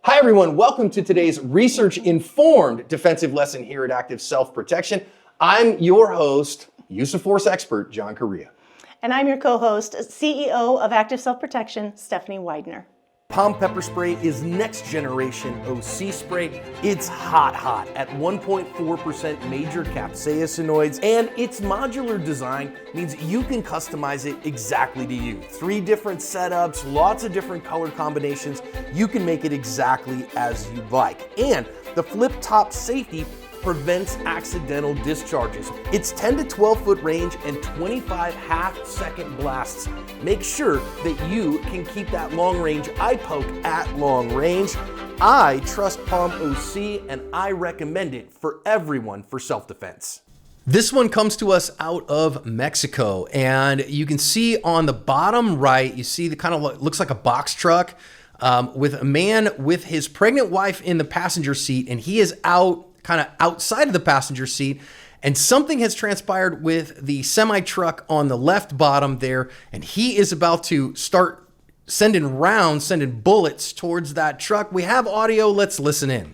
Hi everyone, welcome to today's research-informed defensive lesson here at Active Self-Protection. I'm your host, use of force expert, John Correa. And I'm your co-host, CEO of Active Self-Protection, Stephanie Widener. Palm pepper spray is next generation OC spray. It's hot at 1.4% major capsaicinoids, and its modular design means you can customize it exactly to you. 3 different setups, lots of different color combinations. You can make it exactly as you like. And the flip top safety prevents accidental discharges. It's 10 to 12 foot range and 25 half-second blasts. Make sure that you can keep that long range eye poke at long range. I trust Palm OC and I recommend it for everyone for self-defense. This one comes to us out of Mexico, and you can see on the bottom right, you see the kind of looks like a box truck with a man with his pregnant wife in the passenger seat, and he is out kind of outside of the passenger seat, and something has transpired with the semi truck on the left bottom there, and he is about to start sending bullets towards that truck. We have audio, let's listen in.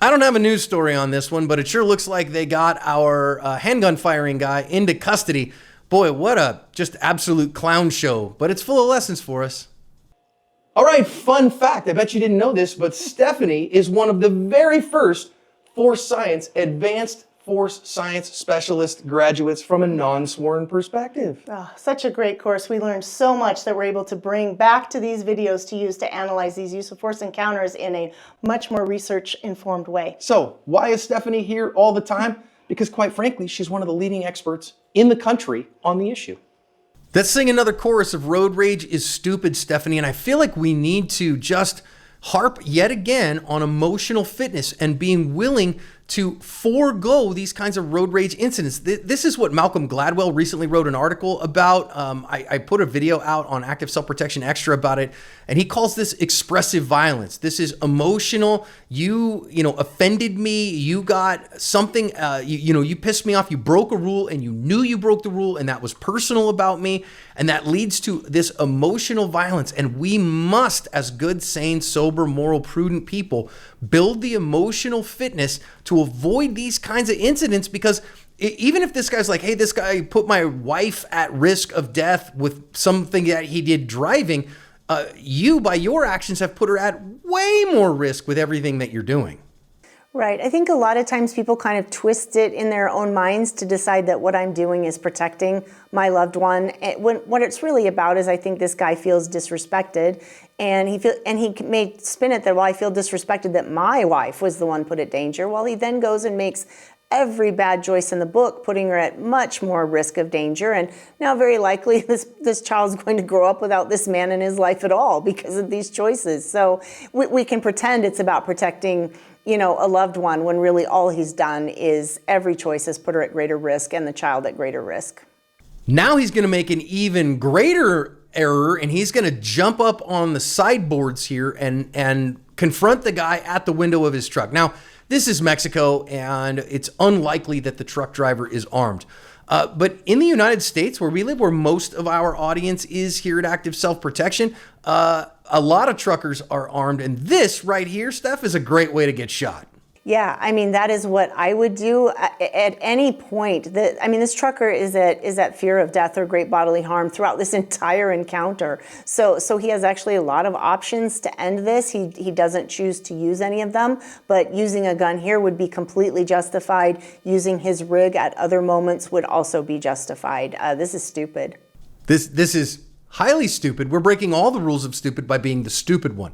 I don't have a news story on this one, but it sure looks like they got our handgun firing guy into custody. Boy, what a just absolute clown show, but it's full of lessons for us. All right, fun fact. I bet you didn't know this, but Stephanie is one of the very first Force Science Advanced Force Science Specialist graduates from a non-sworn perspective. Oh, such a great course. We learned so much that we're able to bring back to these videos to use to analyze these use of force encounters in a much more research-informed way. So why is Stephanie here all the time? Because quite frankly, she's one of the leading experts in the country on the issue. Let's sing another chorus of Road Rage is Stupid, Stephanie, and I feel like we need to just harp yet again on emotional fitness and being willing to forego these kinds of road rage incidents. This is what Malcolm Gladwell recently wrote an article about. I put a video out on Active Self-Protection Extra about it, and he calls this expressive violence. This is emotional. You offended me. You got something, you pissed me off. You broke a rule and you knew you broke the rule, and that was personal about me. And that leads to this emotional violence. And we must, as good, sane, sober, moral, prudent people, build the emotional fitness to avoid these kinds of incidents, because even if this guy's like, hey, this guy put my wife at risk of death with something that he did driving, you, by your actions, have put her at way more risk with everything that you're doing. Right. I think a lot of times people kind of twist it in their own minds to decide that what I'm doing is protecting my loved one. When what it's really about is I think this guy feels disrespected, and he may spin it that, well, I feel disrespected that my wife was the one put at danger. Well, he then goes and makes every bad choice in the book, putting her at much more risk of danger. And now very likely this child's going to grow up without this man in his life at all because of these choices. So we can pretend it's about protecting, a loved one, when really all he's done is every choice has put her at greater risk and the child at greater risk. Now he's going to make an even greater error, and he's going to jump up on the sideboards here and confront the guy at the window of his truck. Now, this is Mexico, and it's unlikely that the truck driver is armed. But in the United States, where we live, where most of our audience is here at Active Self-Protection, a lot of truckers are armed. And this right here, Steph, is a great way to get shot. Yeah, I mean, that is what I would do at any point. This trucker is at fear of death or great bodily harm throughout this entire encounter. So he has actually a lot of options to end this. He doesn't choose to use any of them, but using a gun here would be completely justified. Using his rig at other moments would also be justified. This is stupid. This is highly stupid. We're breaking all the rules of stupid by being the stupid one.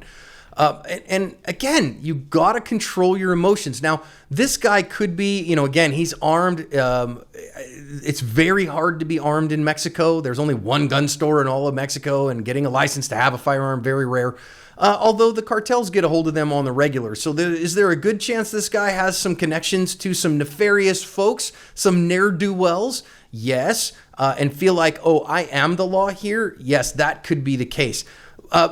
And again, you got to control your emotions. Now, this guy could be, again, he's armed. It's very hard to be armed in Mexico. There's only one gun store in all of Mexico, and getting a license to have a firearm, very rare. Although the cartels get a hold of them on the regular. So is there a good chance this guy has some connections to some nefarious folks, some ne'er-do-wells? Yes. And feel like, oh, I am the law here? Yes, that could be the case.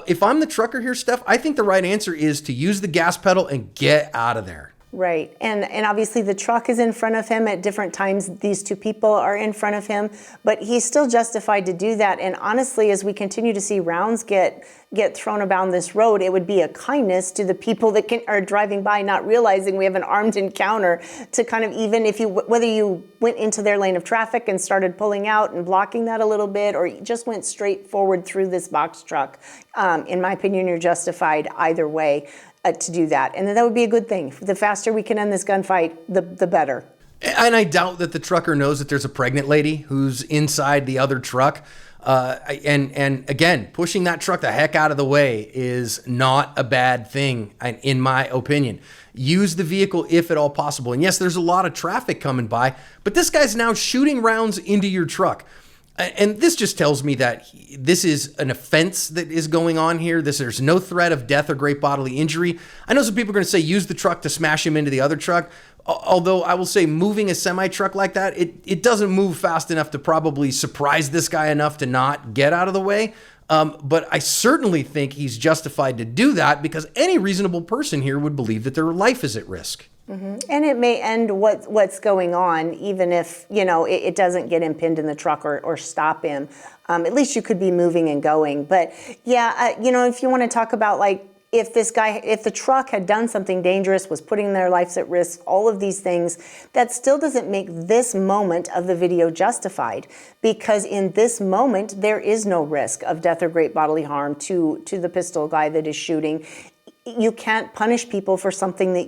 If I'm the trucker here, Steph, I think the right answer is to use the gas pedal and get out of there. Right. And obviously the truck is in front of him at different times. These two people are in front of him, but he's still justified to do that. And honestly, as we continue to see rounds get thrown about this road, it would be a kindness to the people that are driving by, not realizing we have an armed encounter, to kind of, even if whether you went into their lane of traffic and started pulling out and blocking that a little bit, or you just went straight forward through this box truck. In my opinion, you're justified either way to do that. And that would be a good thing. The faster we can end this gunfight, the better. And I doubt that the trucker knows that there's a pregnant lady who's inside the other truck. And again, pushing that truck the heck out of the way is not a bad thing, in my opinion. Use the vehicle if at all possible. And yes, there's a lot of traffic coming by, but this guy's now shooting rounds into your truck. And this just tells me that this is an offense that is going on here. There's no threat of death or great bodily injury. I know some people are going to say use the truck to smash him into the other truck. Although I will say moving a semi-truck like that, it doesn't move fast enough to probably surprise this guy enough to not get out of the way. But I certainly think he's justified to do that, because any reasonable person here would believe that their life is at risk. Mm-hmm. And it may end what's going on, even if, it doesn't get him pinned in the truck or stop him. At least you could be moving and going. But yeah, if you want to talk about if the truck had done something dangerous, was putting their lives at risk, all of these things, that still doesn't make this moment of the video justified, because in this moment, there is no risk of death or great bodily harm to the pistol guy that is shooting. You can't punish people for something that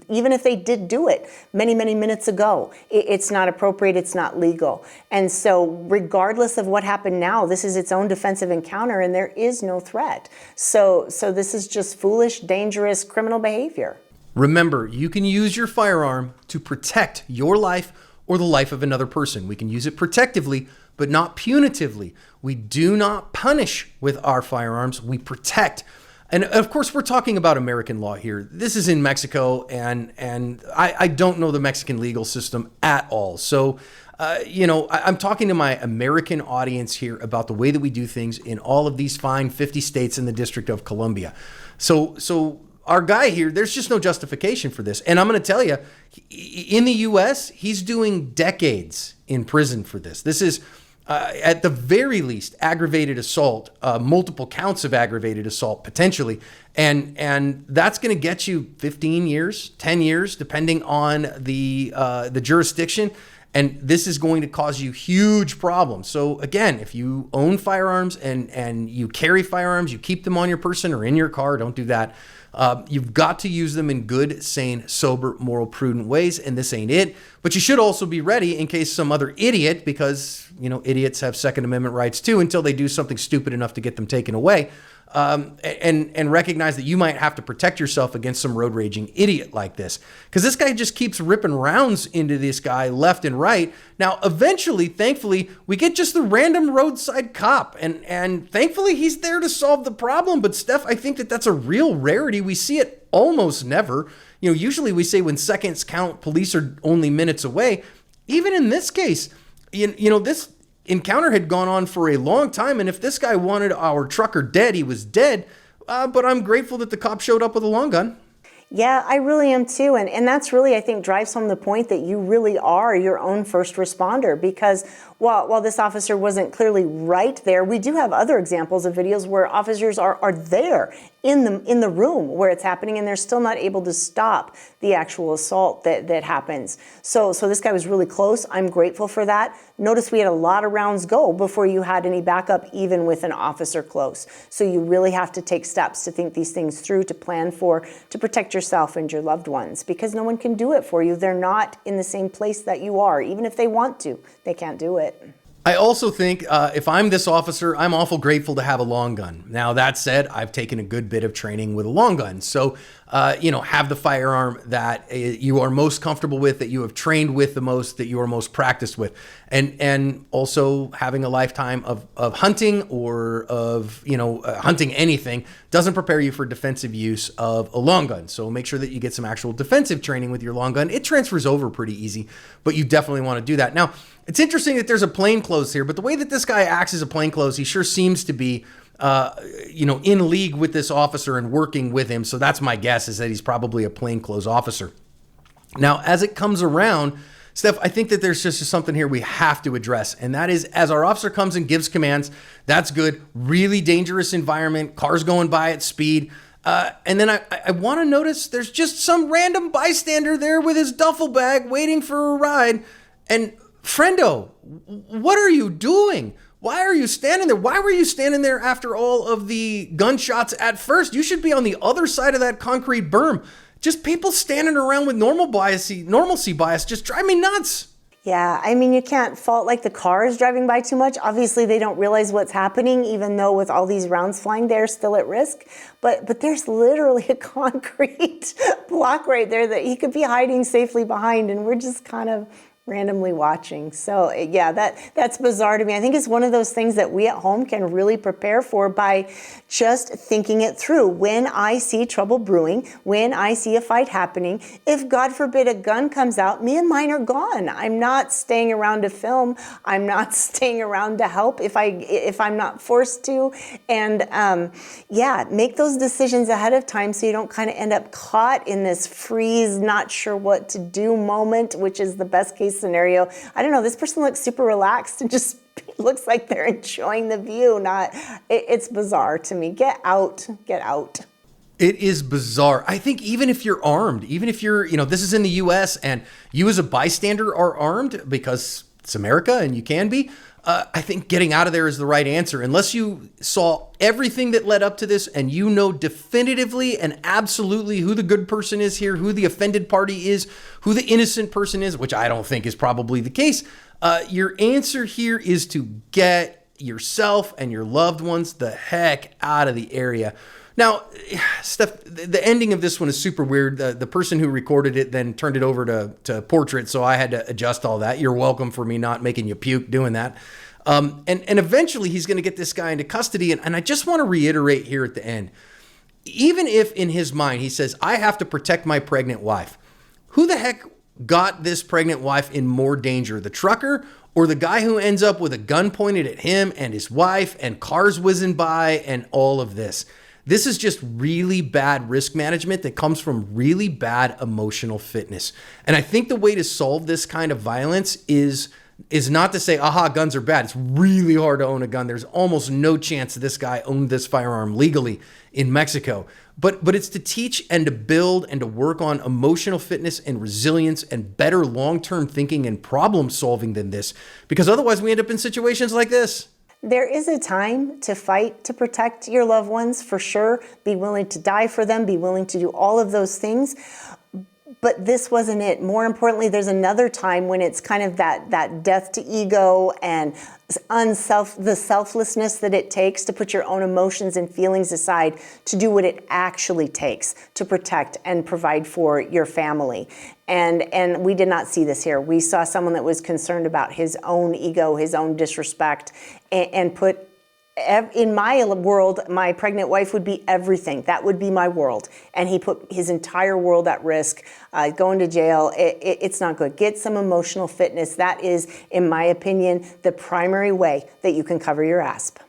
even if they did do it many, many minutes ago, it's not appropriate, it's not legal. And so regardless of what happened now, this is its own defensive encounter and there is no threat. So this is just foolish, dangerous, criminal behavior. Remember, you can use your firearm to protect your life or the life of another person. We can use it protectively, but not punitively. We do not punish with our firearms, we protect. And of course, we're talking about American law here. This is in Mexico, and I don't know the Mexican legal system at all. So, I'm talking to my American audience here about the way that we do things in all of these fine 50 states in the District of Columbia. So our guy here, there's just no justification for this. And I'm going to tell you, in the U.S., he's doing decades in prison for this. This is at the very least, aggravated assault, multiple counts of aggravated assault, potentially. And that's going to get you 15 years, 10 years, depending on the jurisdiction. And this is going to cause you huge problems. So again, if you own firearms and you carry firearms, you keep them on your person or in your car, don't do that. You've got to use them in good, sane, sober, moral, prudent ways, and this ain't it. But you should also be ready in case some other idiot, because, idiots have Second Amendment rights too until they do something stupid enough to get them taken away. And recognize that you might have to protect yourself against some road raging idiot like this. Because this guy just keeps ripping rounds into this guy left and right. Now, eventually, thankfully, we get just the random roadside cop. And thankfully, he's there to solve the problem. But Steph, I think that that's a real rarity. We see it almost never. Usually we say when seconds count, police are only minutes away. Even in this case, this encounter had gone on for a long time, and if this guy wanted our trucker dead, he was dead. But I'm grateful that the cop showed up with a long gun. Yeah, I really am too. And that's really, I think, drives home the point that you really are your own first responder, because while this officer wasn't clearly right there, we do have other examples of videos where officers are there in the room where it's happening, and they're still not able to stop the actual assault that happens. So this guy was really close. I'm grateful for that. Notice we had a lot of rounds go before you had any backup, even with an officer close. So you really have to take steps to think these things through, to plan for, to protect yourself and your loved ones, because no one can do it for you. They're not in the same place that you are. Even if they want to, they can't do it. I also think if I'm this officer, I'm awful grateful to have a long gun. Now, that said, I've taken a good bit of training with a long gun. So, have the firearm that you are most comfortable with, that you have trained with the most, that you are most practiced with. And also having a lifetime of hunting or of, hunting anything doesn't prepare you for defensive use of a long gun. So make sure that you get some actual defensive training with your long gun. It transfers over pretty easy, but you definitely want to do that. Now, it's interesting that there's a plainclothes here, but the way that this guy acts as a plainclothes, he sure seems to be, in league with this officer and working with him. So that's my guess, is that he's probably a plainclothes officer. Now, as it comes around, Steph, I think that there's just something here we have to address. And that is, as our officer comes and gives commands, that's good. Really dangerous environment, cars going by at speed. And then I want to notice there's just some random bystander there with his duffel bag waiting for a ride. And friendo, what are you doing? Why are you standing there? Why were you standing there after all of the gunshots at first? You should be on the other side of that concrete berm. Just people standing around with normalcy bias just drive me nuts. Yeah, I mean, you can't fault the cars driving by too much. Obviously, they don't realize what's happening, even though with all these rounds flying, they're still at risk. But there's literally a concrete block right there that he could be hiding safely behind, and we're just kind of randomly watching. So yeah, that's bizarre to me. I think it's one of those things that we at home can really prepare for by just thinking it through. When I see trouble brewing, when I see a fight happening, if God forbid a gun comes out, me and mine are gone. I'm not staying around to film. I'm not staying around to help if I'm not forced to. And make those decisions ahead of time so you don't kind of end up caught in this freeze, not sure what to do moment, which is the best case scenario. I don't know, this person looks super relaxed and just looks like they're enjoying the view. It's bizarre to me. Get out. It is bizarre. I think even if you're armed, even if you're, this is in the US and you as a bystander are armed because it's America and you can be, I think getting out of there is the right answer. Unless you saw everything that led up to this and you know definitively and absolutely who the good person is here, who the offended party is, who the innocent person is, which I don't think is probably the case. Your answer here is to get yourself and your loved ones the heck out of the area. Now, Steph, the ending of this one is super weird. The person who recorded it then turned it over to portrait, so I had to adjust all that. You're welcome for me not making you puke doing that. And eventually he's going to get this guy into custody. And I just want to reiterate here at the end, even if in his mind he says, I have to protect my pregnant wife, who the heck got this pregnant wife in more danger, the trucker or the guy who ends up with a gun pointed at him and his wife and cars whizzing by and all of this? This is just really bad risk management that comes from really bad emotional fitness. And I think the way to solve this kind of violence is not to say, aha, guns are bad. It's really hard to own a gun. There's almost no chance this guy owned this firearm legally in Mexico. But it's to teach and to build and to work on emotional fitness and resilience and better long-term thinking and problem solving than this. Because otherwise we end up in situations like this. There is a time to fight to protect your loved ones, for sure. Be willing to die for them, be willing to do all of those things. But this wasn't it. More importantly, there's another time when it's kind of that death to ego and the selflessness that it takes to put your own emotions and feelings aside to do what it actually takes to protect and provide for your family. And we did not see this here. We saw someone that was concerned about his own ego, his own disrespect, and put, in my world, my pregnant wife would be everything. That would be my world. And he put his entire world at risk, going to jail. It's not good. Get some emotional fitness. That is, in my opinion, the primary way that you can cover your asp.